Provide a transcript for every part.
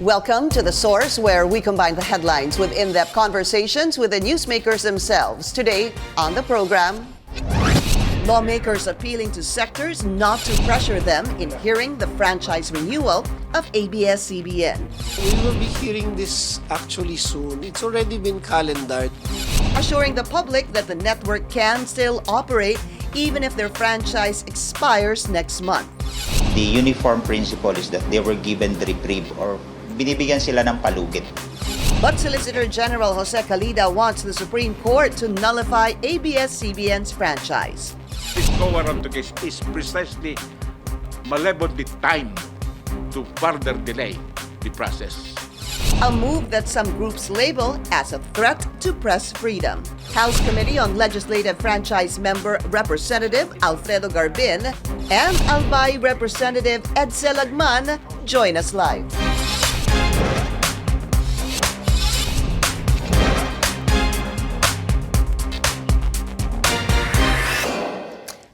Welcome to The Source, where we combine the headlines with in-depth conversations with the newsmakers themselves. Today on the program, lawmakers appealing to sectors not to pressure them in hearing the franchise renewal of ABS-CBN. We will be hearing this actually soon. It's already been calendared. Assuring the public that the network can still operate even if their franchise expires next month. The uniform principle is that they were given the reprieve or binibigyan sila ng palugit. But Solicitor General Jose Calida wants the Supreme Court to nullify ABS-CBN's franchise. This go-around case is precisely malevolently timed to further delay the process. A move that some groups label as a threat to press freedom. House Committee on Legislative Franchise member Representative Alfredo Garbin and Albay Representative Edcel Lagman join us live.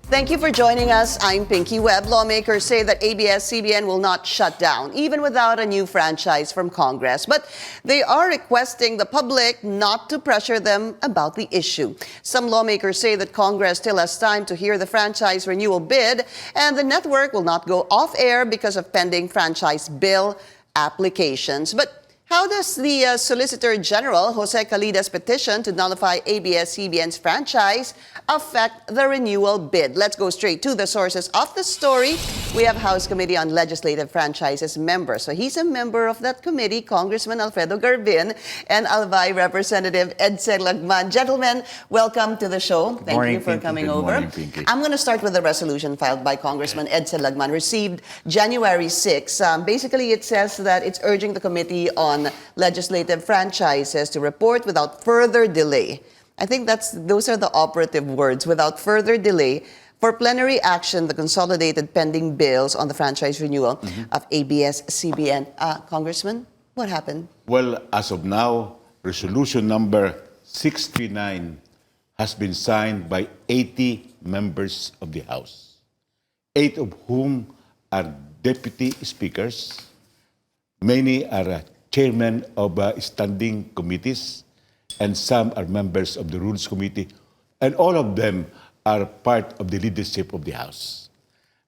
Thank you for joining us. I'm Pinky Webb. Lawmakers say that ABS-CBN will not shut down, even without a new franchise from Congress. But they are requesting the public not to pressure them about the issue. Some lawmakers say that Congress still has time to hear the franchise renewal bid, and the network will not go off air because of pending franchise bill applications. But how does the Solicitor General Jose Calida's petition to nullify ABS-CBN's franchise affect the renewal bid? Let's go straight to the sources of the story. We have House Committee on Legislative Franchises member. So he's a member of that committee, Congressman Alfredo Garbin and Albay Representative Edcel Lagman. Gentlemen, welcome to the show. Thank you for coming over. I'm going to start with the resolution filed by Congressman Edcel Lagman, received January 6. Basically, it says that it's urging the Committee on Legislative Franchises to report without further delay. I think those are the operative words, without further delay, for plenary action the consolidated pending bills on the franchise renewal of ABS-CBN. Congressman, what happened? Well, as of now, resolution number 639 has been signed by 80 members of the House, 8 of whom are deputy speakers. Many are chairmen of standing committees, and some are members of the Rules Committee, and all of them are part of the leadership of the House.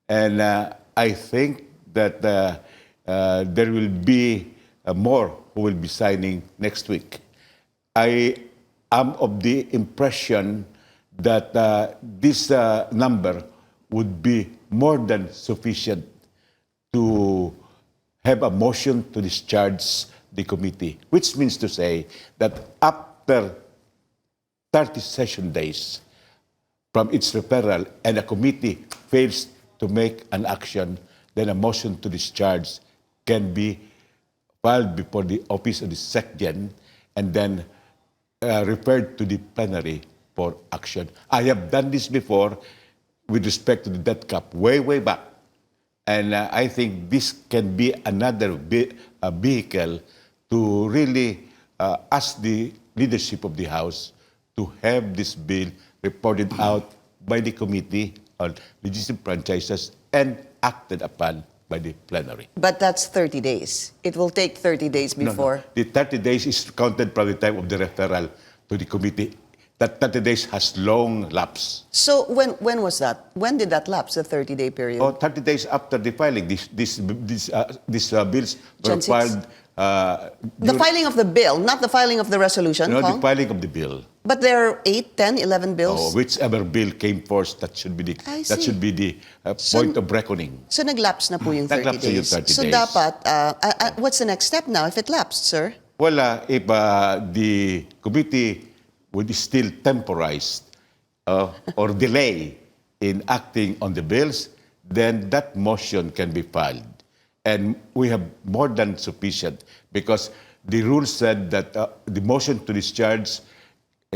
And I think that there will be more who will be signing next week. I am of the impression that this number would be more than sufficient to have a motion to discharge the committee, which means to say that after 30 session days from its referral and a committee fails to make an action, then a motion to discharge can be filed before the office of the SecGen and then referred to the plenary for action. I have done this before with respect to the debt cap way back. And I think this can be another vehicle to really ask the leadership of the House to have this bill reported out by the Committee on Legislative Franchises and acted upon by the plenary. But that's 30 days. It will take 30 days before. No. The 30 days is counted from the time of the referral to the committee. That 30 days has long lapse. So when was that? When did that lapse, the 30-day period? 30 days after the filing. These bills were filed. The filing of the bill, not the filing of the resolution? No, the filing of the bill. But there are 8, 10, 11 bills? Whichever bill came first, that should be the point of reckoning. So naglapse na po yung 30 Naglapse days. yung 30 so days. dapat, what's the next step now if it lapsed, sir? Well, if the committee would still temporize or delay in acting on the bills, then that motion can be filed. And we have more than sufficient because the rule said that the motion to discharge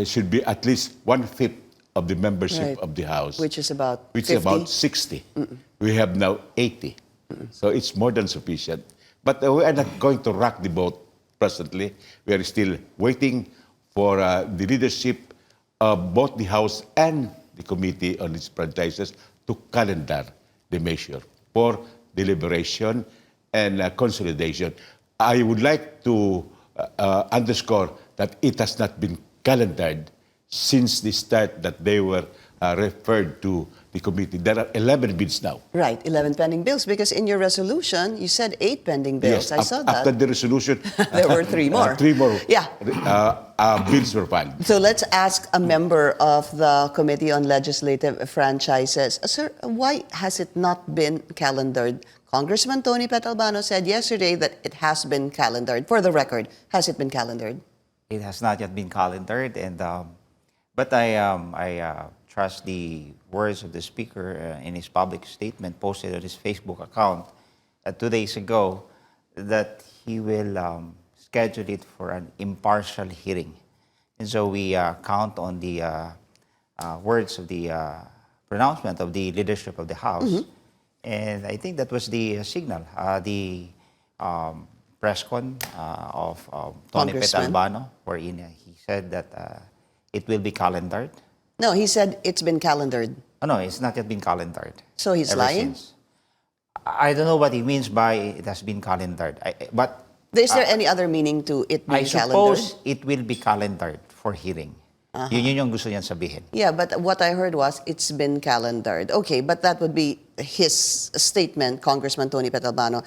should be at least 1/5 of the membership of the House. Which is about 50? Which is about 60. We have now 80. So it's more than sufficient. But we are not going to rock the boat presently. We are still waiting for the leadership of both the House and the Committee on its Franchises to calendar the measure for deliberation and consolidation. I would like to underscore that it has not been calendared since the start that they were referred to the committee. There are 11 bills now. Right, 11 pending bills, because in your resolution, you said 8 pending bills. I saw that. After the resolution, There were 3 more. 3 more Yeah. bills were filed. So let's ask a member of the Committee on Legislative Franchises. Sir, why has it not been calendared? Congressman Tony Pet Albano said yesterday that it has been calendared. For the record, has it been calendared? It has not yet been calendared, and but I trust the words of the Speaker in his public statement posted on his Facebook account 2 days ago that he will schedule it for an impartial hearing. And so we count on the words of the pronouncement of the leadership of the House. And I think that was the signal. The press con of Tony Pet Congressman. Albano, wherein he said that it will be calendared. No, he said it's been calendared. Oh, no, it's not yet been calendared. So he's ever lying? since. I don't know what he means by it has been calendared. But Is there any other meaning to it being I calendared? suppose it will be calendared for hearing. Yun yung gusto niyan sabihin. Yeah, but what I heard was it's been calendared. Okay, but that would be his statement, Congressman Tony Pet Albano,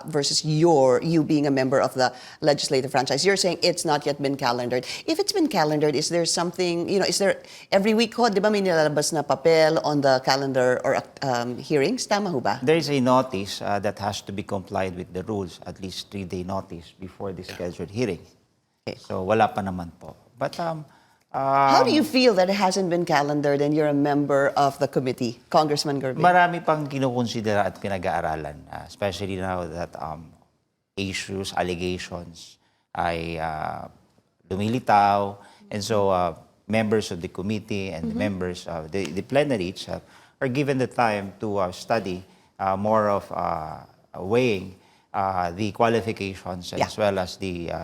versus you being a member of the legislative franchise. You're saying it's not yet been calendared. If it's been calendared, is there something, is there, every week ho, di ba may nilalabas na papel on the calendar or hearings? Tama ho ba? There is a notice that has to be complied with the rules, at least 3-day notice before the scheduled hearing. Okay. So wala pa naman po. But How do you feel that it hasn't been calendared and you're a member of the committee, Congressman Garbin? marami pang kinukonsidera at pinag-aaralan, especially now that issues, allegations ay lumilitaw. And so members of the committee and the members of the plenary itself are given the time to study more of weighing the qualifications as well as the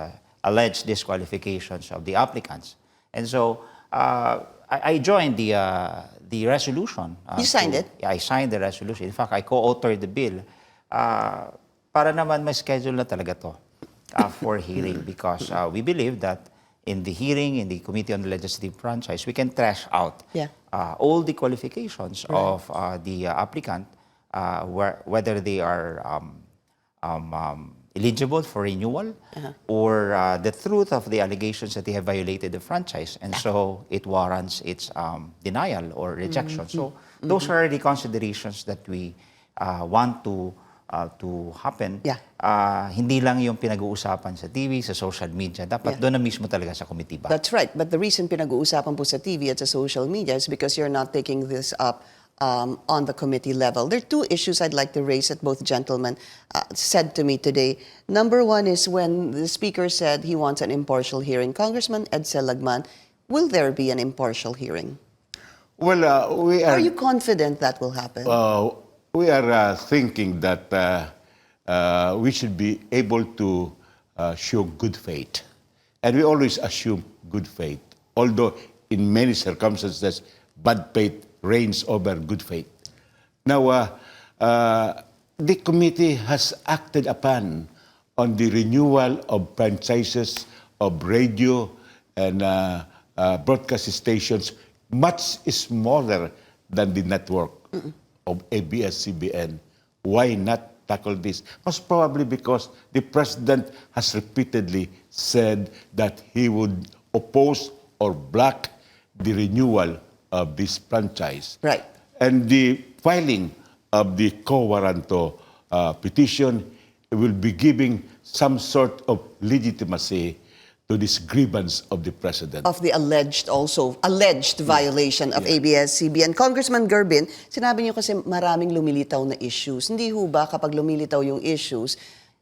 alleged disqualifications of the applicants. And so I joined the resolution. You signed it? Yeah, I signed the resolution. In fact, I co-authored the bill para naman may schedule na talaga to for hearing because we believe that in the hearing, in the Committee on the Legislative Franchise, we can thrash out all the qualifications of the applicant, whether they are eligible for renewal or the truth of the allegations that they have violated the franchise. And so it warrants its denial or rejection. So those are the considerations that we want to happen. Hindi lang yung pinag-uusapan sa TV, sa social media. Dapat doon na mismo talaga sa komitiba. That's right. But the reason pinag-uusapan po sa TV at sa social media is because you're not taking this up on the committee level. There are 2 issues I'd like to raise that both gentlemen said to me today. Number 1 is when the Speaker said he wants an impartial hearing. Congressman Edcel Lagman, will there be an impartial hearing? Well, Are you confident that will happen? we are thinking that we should be able to show good faith. And we always assume good faith, although in many circumstances, bad faith reigns over good faith. Now, the committee has acted upon on the renewal of franchises of radio and broadcast stations much smaller than the network of ABS-CBN. Why not tackle this? Most probably because the president has repeatedly said that he would oppose or block the renewal of this franchise. Right. And the filing of the co-warranto petition will be giving some sort of legitimacy to this grievance of the president. Of the alleged violation of ABS-CBN. Congressman Garbin, sinabi niyo kasi maraming lumilitaw na issues. Hindi ho ba kapag lumilitaw yung issues,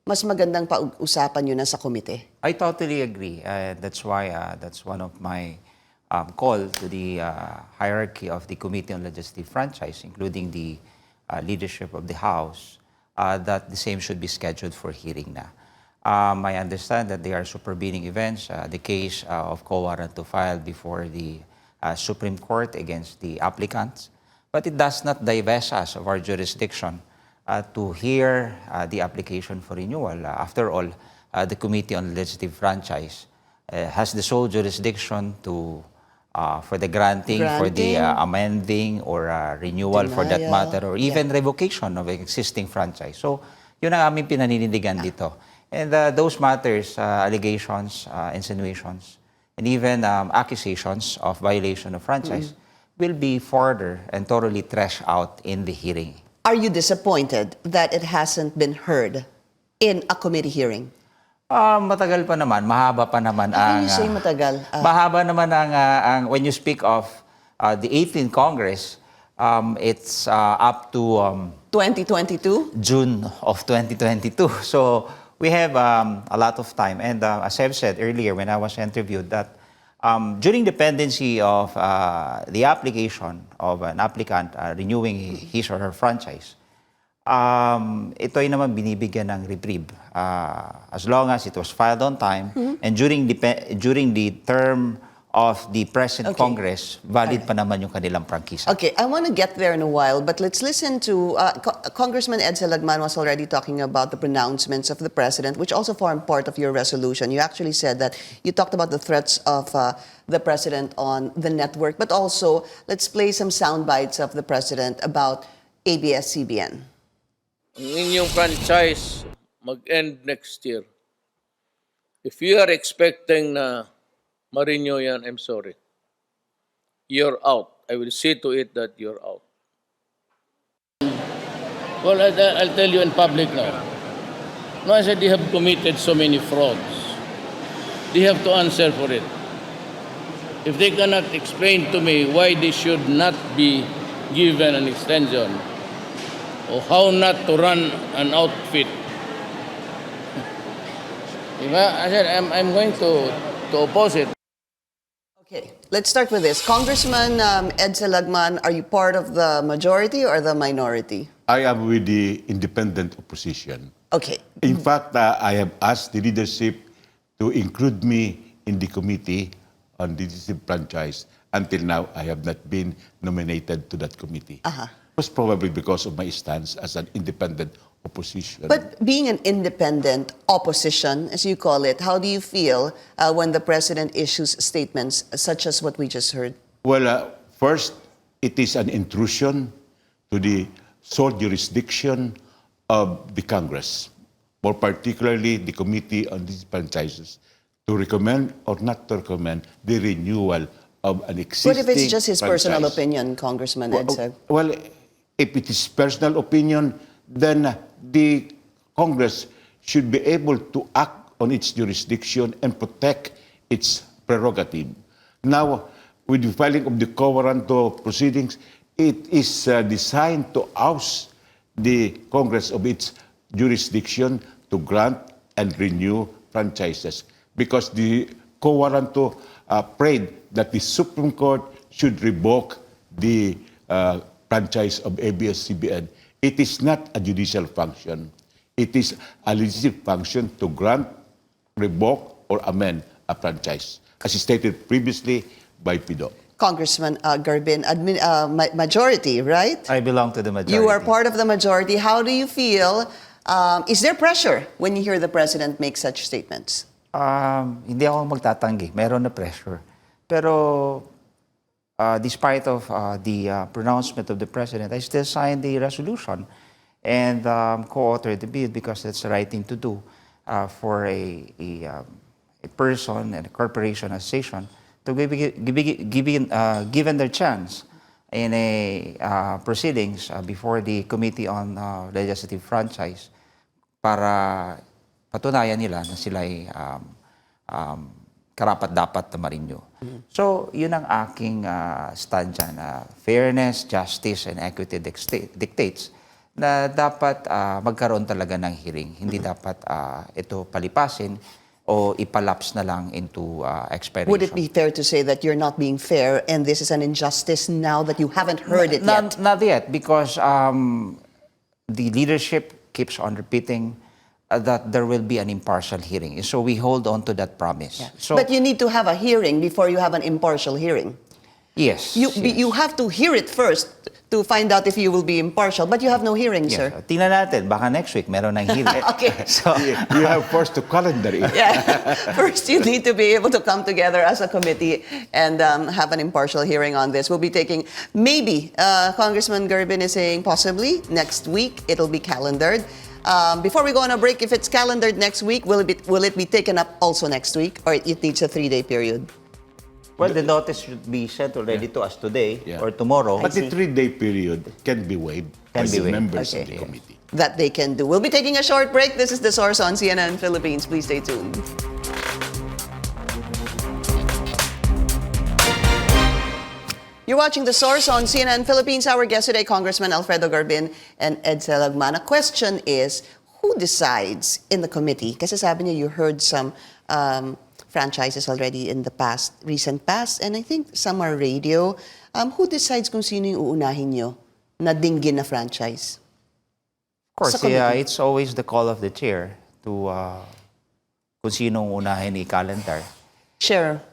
mas magandang pag-usapan yun na sa komite? I totally agree. That's why that's one of my call to the hierarchy of the Committee on Legislative Franchise, including the leadership of the House, that the same should be scheduled for hearing na. I understand that there are supervening events, the case of co-warranto filed before the Supreme Court against the applicants, but it does not divest us of our jurisdiction to hear the application for renewal. After all, the Committee on Legislative Franchise has the sole jurisdiction to for the granting, for the amending or renewal for that Denial. matter, or even revocation of an existing franchise. So, yun ang aming pinaninindigan dito. And those matters, allegations, insinuations, and even accusations of violation of franchise will be further and thoroughly threshed out in the hearing. Are you disappointed that it hasn't been heard in a committee hearing? Matagal pa naman, mahaba pa naman How can ang... you say matagal? mahaba naman ang when you speak of the 18th Congress, it's up to 2022? June of 2022. So we have a lot of time. And as I've said earlier when I was interviewed, that during the pendency of the application of an applicant renewing his or her franchise, ito ay naman binibigyan ng reprieve as long as it was filed on time and during the term of the present Congress, valid pa naman yung kanilang prangkisa. Okay, I want to get there in a while, but let's listen to Congressman Edcel Lagman was already talking about the pronouncements of the president, which also formed part of your resolution. You actually said that you talked about the threats of the president on the network, but also let's play some sound bites of the president about ABS-CBN. Ang inyong franchise mag-end next year. If you are expecting na ma-renew yan, I'm sorry. You're out. I will see to it that you're out. Well, I'll tell you in public now. No, I said they have committed so many frauds. They have to answer for it. If they cannot explain to me why they should not be given an extension, or how not to run an outfit. I said, I'm going to oppose it. Okay, let's start with this. Congressman Edcel Lagman, are you part of the majority or the minority? I am with the independent opposition. Okay. In fact, I have asked the leadership to include me in the committee on the franchise. Until now, I have not been nominated to that committee. Was probably because of my stance as an independent opposition. But being an independent opposition, as you call it, how do you feel when the president issues statements such as what we just heard? Well, first, it is an intrusion to the sole jurisdiction of the Congress, more particularly the Committee on these Franchises, to recommend or not to recommend the renewal of an existing What if it's just his personal franchise. opinion, Congressman Edcel? Well, if it is personal opinion, then the Congress should be able to act on its jurisdiction and protect its prerogative. Now, with the filing of the co-warranto proceedings, it is designed to oust the Congress of its jurisdiction to grant and renew franchises, because the co-warranto prayed that the Supreme Court should revoke the franchise of ABS-CBN. It is not a judicial function. It is a legislative function to grant, revoke, or amend a franchise, as stated previously by PIDO. Congressman Garbin, majority, right? I belong to the majority. You are part of the majority. How do you feel? Is there pressure when you hear the president make such statements? Hindi ako magtatanggi. Meron na pressure. Pero despite of the pronouncement of the president, I still signed the resolution and co-authored the bill because that's the right thing to do for a person and a corporation association to given their chance in a proceedings before the Committee on Legislative Franchise para patunayan nila na sila ay karapat-dapat na ma-renew. So, yun ang aking stand dyan. Fairness, justice, and equity dictates na dapat magkaroon talaga ng hearing. Hindi dapat ito palipasin o ipalaps na lang into expiration. Would it be fair to say that you're not being fair and this is an injustice now that you haven't heard it yet? Not yet, because the leadership keeps on repeating that there will be an impartial hearing. So we hold on to that promise. Yeah. So, But you need to have a hearing before you have an impartial hearing. Yes. You yes. you have to hear it first to find out if you will be impartial, but you have no hearing, Yes. sir. Tingnan natin, baka next week meron ng hearing. Okay. So, You have first to calendar it. Yeah. First, you need to be able to come together as a committee and have an impartial hearing on this. We'll be taking, maybe, Congressman Garbin is saying possibly next week it'll be calendared. Before we go on a break, if it's calendared next week, will it be taken up also next week, or it needs a 3-day period? well, the notice should be sent already to us today Yeah. or tomorrow. But the 3-day period can be waived by Can be the waived. members Okay. of the committee. That they can do. We'll be taking a short break. This is The Source on CNN Philippines. Please stay tuned. You're watching The Source on CNN Philippines. Our guest today, Congressman Alfredo Garbin and Edcel Lagman. A question is, who decides in the committee? Kasi sabi niya, you heard some franchises already in the recent past, and I think some are radio. Who decides kung sino yung uunahin nyo na dinggin na franchise? Of course, Sa committee. it's always the call of the chair to kung sinong unahin i-calendar. Chair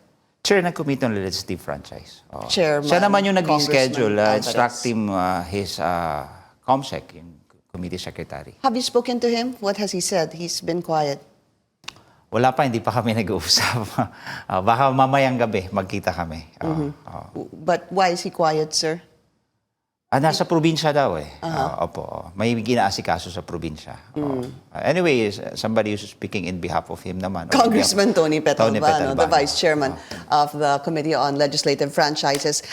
ng Committee on Legislative Franchise. Chairman, Siya naman yung nag-schedule, Congressman instruct Alvarez. him his COMSEC, yung committee secretary. Have you spoken to him? What has he said? He's been quiet. Wala pa, hindi pa kami nag-uusap. Baka mamayang gabi magkita kami. But why is he quiet, sir? Nasa probinsya daw eh. Opo. May ginaasikaso sa probinsya. Anyway, somebody who's speaking in behalf of him naman. Congressman Tony Tony Petalbano, the Petalbano. Vice Chairman of the Committee on Legislative Franchises.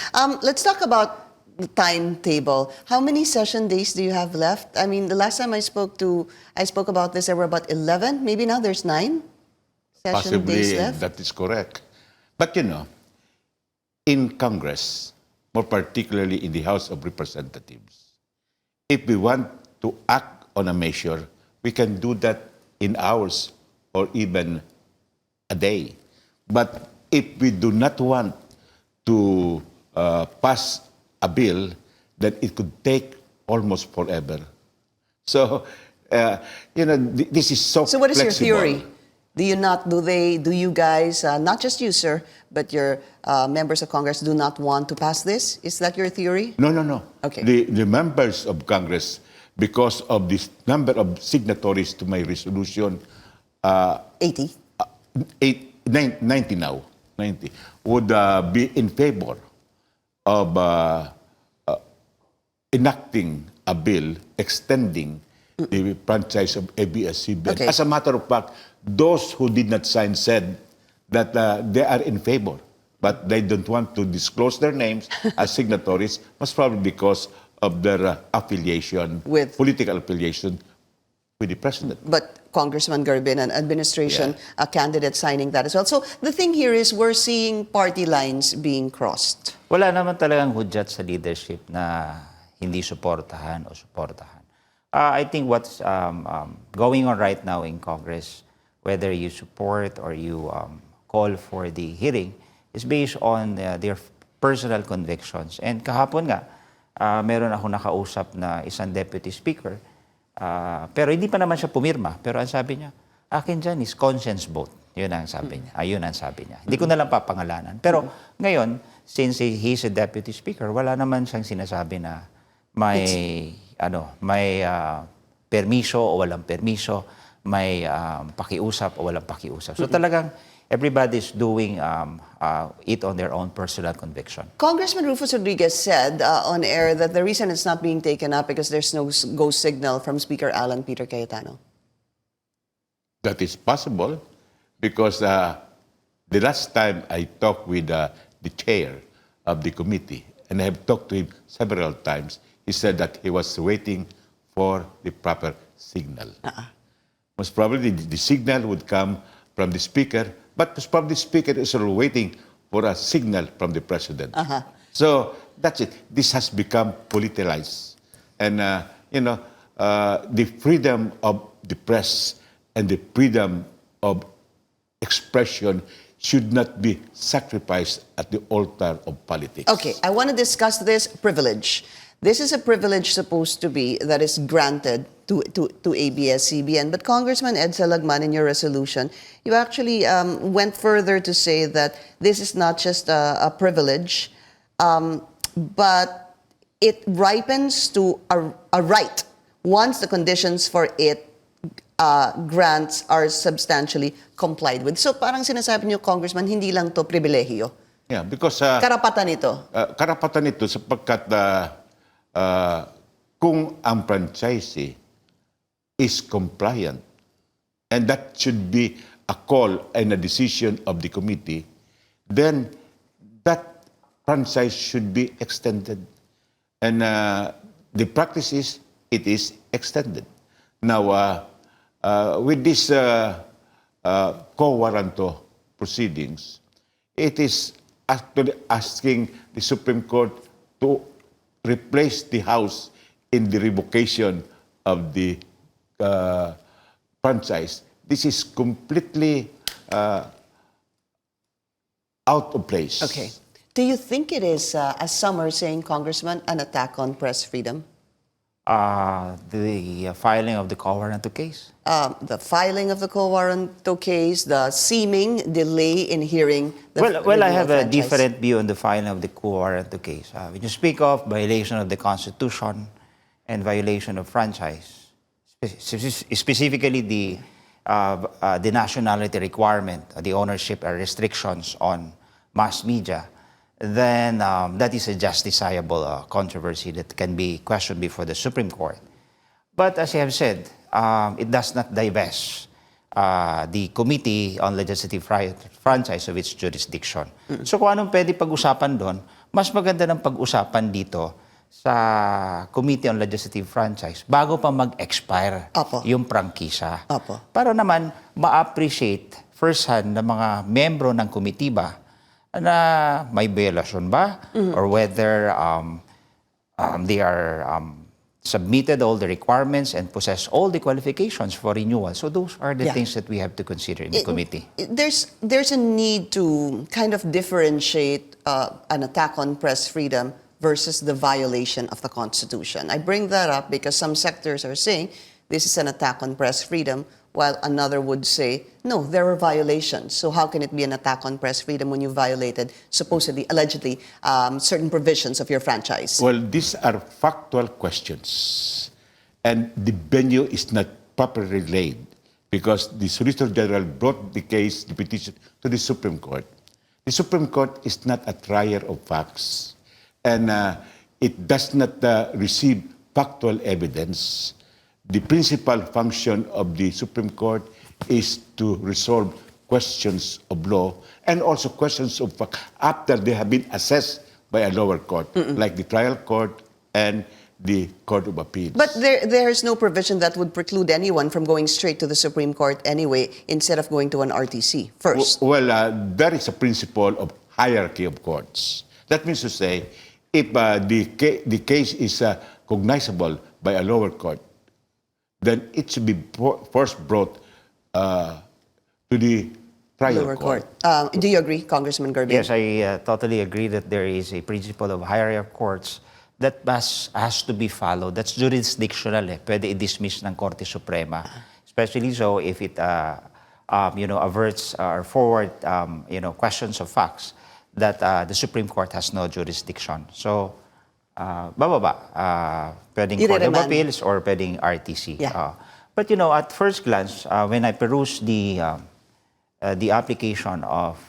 Let's talk about the timetable. How many session days do you have left? I mean, the last time I spoke about this, there were about 11. Maybe now there's 9 session days Possibly left. that is correct. But you know, in Congress, more particularly in the House of Representatives, if we want to act on a measure, we can do that in hours or even a day. But if we do not want to pass a bill, then it could take almost forever. So, you know, this is so So what is your flexible. theory? Do you guys, not just you, sir, but your members of Congress do not want to pass this? Is that your theory? No. Okay. The members of Congress, because of this number of signatories to my resolution, 80. 90 now, 90, would be in favor of enacting a bill extending the franchise of ABS-CBN. Okay. As a matter of fact, those who did not sign said that they are in favor, but they don't want to disclose their names as signatories, most probably because of their affiliation, political affiliation with the president. But Congressman Garbin and administration, a candidate signing that as well. So the thing here is we're seeing party lines being crossed. Wala naman talagang hudyat sa leadership na hindi suportahan o suportahan. I think what's going on right now in Congress, whether you support or you call for the hearing, is based on their personal convictions. And kahapon nga, meron ako nakausap na isang deputy speaker, pero hindi pa naman siya pumirma. Pero ang sabi niya, akin dyan is conscience vote. Yun ang sabi niya. Ayun ang sabi niya. Hindi ko na lang papangalanan. Pero ngayon, since he's a deputy speaker, wala naman siyang sinasabi na may permiso o walang permiso, may pakiusap o walang pakiusap. So talagang everybody's doing it on their own personal conviction. Congressman Rufus Rodriguez said on air that the reason it's not being taken up because there's no go signal from Speaker Alan Peter Cayetano. That is possible because the last time I talked with the chair of the committee, and I have talked to him several times, he said that he was waiting for the proper signal. Most probably the signal would come from the speaker, but most probably the speaker is also waiting for a signal from the president. So that's it. This has become politicized. And, the freedom of the press and the freedom of expression should not be sacrificed at the altar of politics. Okay, I want to discuss this privilege. This is a privilege supposed to be that is granted to ABS-CBN. But Congressman Edcel Lagman, in your resolution, you actually went further to say that this is not just a privilege, but it ripens to a right once the conditions for it grants are substantially complied with. So parang sinasabi niyo, Congressman, hindi lang to pribilehiyo. Yeah, because Karapatan ito. karapatan ito sapagkat kung ang franchisee is compliant, and that should be a call and a decision of the committee, then that franchise should be extended. And the practice is, it is extended. Now, with this quo warranto proceedings, it is actually asking the Supreme Court to replace the House in the revocation of the franchise. This is completely out of place. Okay. Do you think it is, as some are saying, Congressman, an attack on press freedom? The filing of the quo warranto case. The filing of the quo warranto case, the seeming delay in hearing the Well, I renewal have a franchise. different view on the filing of the quo warranto case. When you speak of violation of the Constitution and violation of franchise, specifically the nationality requirement, the ownership restrictions on mass media, then that is a justiciable controversy that can be questioned before the Supreme Court. But as I have said, it does not divest the Committee on Legislative Franchise of its jurisdiction. So kung anong pwede pag-usapan doon, mas maganda ng pag-usapan dito sa Committee on Legislative Franchise bago pa mag-expire Apo. yung prangkisa. Apo. Para naman ma-appreciate first-hand ng mga membro ng komitiba na may violation ba or whether they are submitted all the requirements and possess all the qualifications for renewal. So those are the Yeah. things that we have to consider in the committee. There's a need to kind of differentiate an attack on press freedom versus the violation of the Constitution. I bring that up because some sectors are saying this is an attack on press freedom, while another would say, no, there are violations. So how can it be an attack on press freedom when you violated, supposedly, allegedly, certain provisions of your franchise? Well, these are factual questions. And the venue is not properly laid because the Solicitor General brought the case, the petition, to the Supreme Court. The Supreme Court is not a trier of facts. And it does not receive factual evidence. The principal function of the Supreme Court is to resolve questions of law and also questions of fact after they have been assessed by a lower court, like the trial court and the Court of Appeals. But there is no provision that would preclude anyone from going straight to the Supreme Court anyway, instead of going to an RTC first. Well, there is a principle of hierarchy of courts. That means to say, if the case is cognizable by a lower court, then it should be first brought to the trial Lower court. Do you agree, Congressman Garbin? Yes, I totally agree that there is a principle of hierarchy of courts that has to be followed. That's jurisdictional. Pwede i-dismiss ng Korte Suprema. Especially so if it averts or forward questions of facts that the Supreme Court has no jurisdiction. So, bababa. Pwedeng Court of I-remand. Appeals or pwedeng RTC. Yeah. But at first glance, when I peruse the application of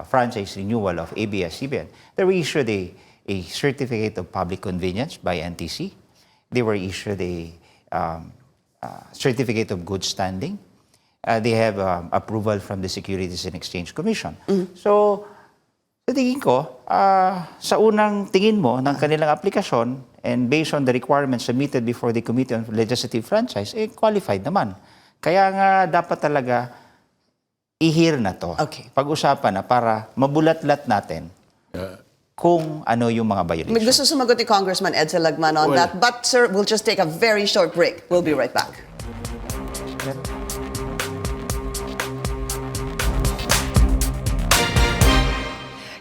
franchise renewal of ABS-CBN, they were issued a certificate of public convenience by NTC. They were issued a certificate of good standing. They have approval from the Securities and Exchange Commission. So, sa tingin ko, sa unang tingin mo ng kanilang aplikasyon and based on the requirements submitted before the Committee on Legislative Franchise, qualified naman. Kaya nga dapat talaga i-hear na to. Okay. Pag-usapan na para mabulat-lat natin kung ano yung mga violations. Gusto sumagot ni Congressman Edcel Lagman on that. But, sir, we'll just take a very short break. We'll be right back.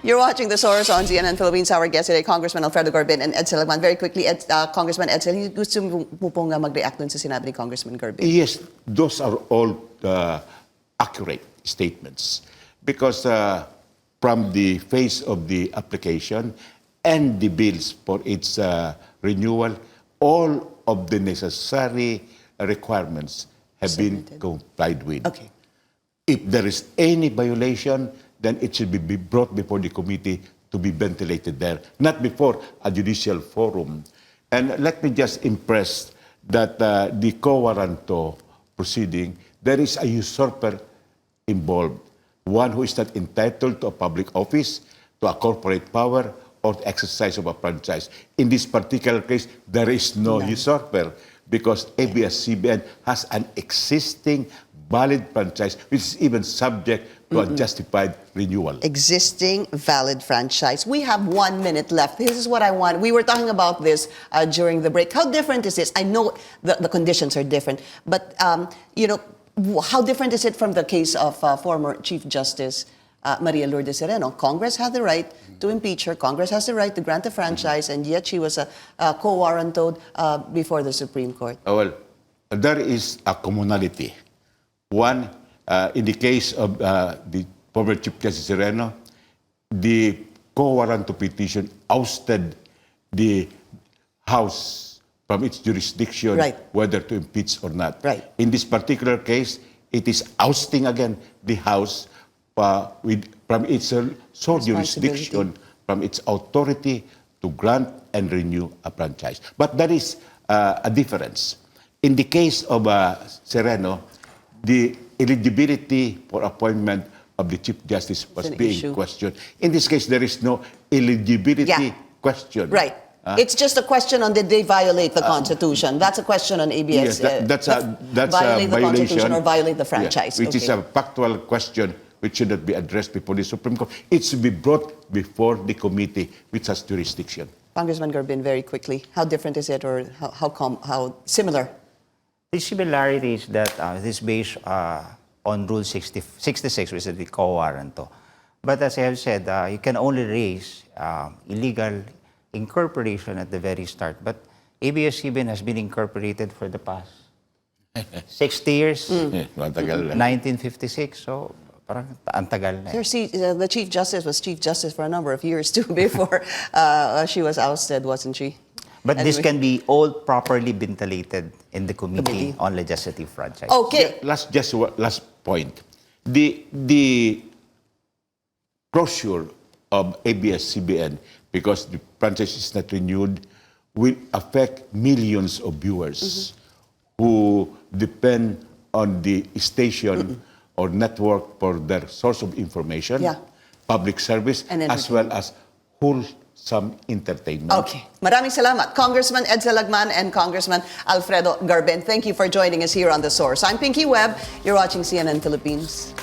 You're watching The Source on CNN Philippines. Our guest today, Congressman Alfredo Garbin and Edcel Lagman. Very quickly, Congressman Edcel, gusto mo pong mag-react dun sa sinabi ni Congressman Garbin? Yes, those are all accurate statements. Because from the face of the application and the bills for its renewal, all of the necessary requirements have been complied with. Okay. If there is any violation, then it should be brought before the committee to be ventilated there, not before a judicial forum. And let me just impress that the quo warranto proceeding, there is a usurper involved, one who is not entitled to a public office, to a corporate power, or to exercise of a franchise. In this particular case, there is no usurper because ABS-CBN has an existing valid franchise which is even subject to a justified renewal. Existing valid franchise. We have 1 minute left. This is what I want. We were talking about this during the break. How different is this? I know the conditions are different, but you know, how different is it from the case of former Chief Justice Maria Lourdes Sereno? Congress had the right to impeach her. Congress has the right to grant a franchise, and yet she was co-warranted before the Supreme Court. Well, there is a commonality. One, in the case of the former Chief Justice Sereno, the co-warranto petition ousted the House from its jurisdiction, Right. whether to impeach or not. Right. In this particular case, it is ousting again the House from its sole jurisdiction, from its authority to grant and renew a franchise. But there is a difference. In the case of Sereno, the eligibility for appointment of the Chief Justice was It's an being issue. questioned. In this case, there is no eligibility question. Right. It's just a question on did they violate the Constitution. That's a question on ABS. Yes, that's a violate the violation. Constitution or violate the Yeah, franchise. which is a factual question which should not be addressed before the Supreme Court. It should be brought before the committee which has jurisdiction. Congressman Garbin, very quickly, how different is it, or how similar? The similarity is that it is based on Rule 66, which is the co-warranto. But as I have said, you can only raise illegal incorporation at the very start. But ABS-CBN has been incorporated for the past 60 years, Matagal na. 1956. So parang ang tagal na. The Chief Justice was Chief Justice for a number of years too before she was ousted, wasn't she? But this Anyway. can be all properly ventilated in the Committee on Legislative Franchise. Okay. Last point. The closure of ABS-CBN, because the franchise is not renewed, will affect millions of viewers who depend on the station or network for their source of information, public service, And as well as wholesome entertainment. Okay. Maraming salamat, Congressman Edcel Lagman and Congressman Alfredo Garbin. Thank you for joining us here on The Source. I'm Pinky Webb. You're watching CNN Philippines.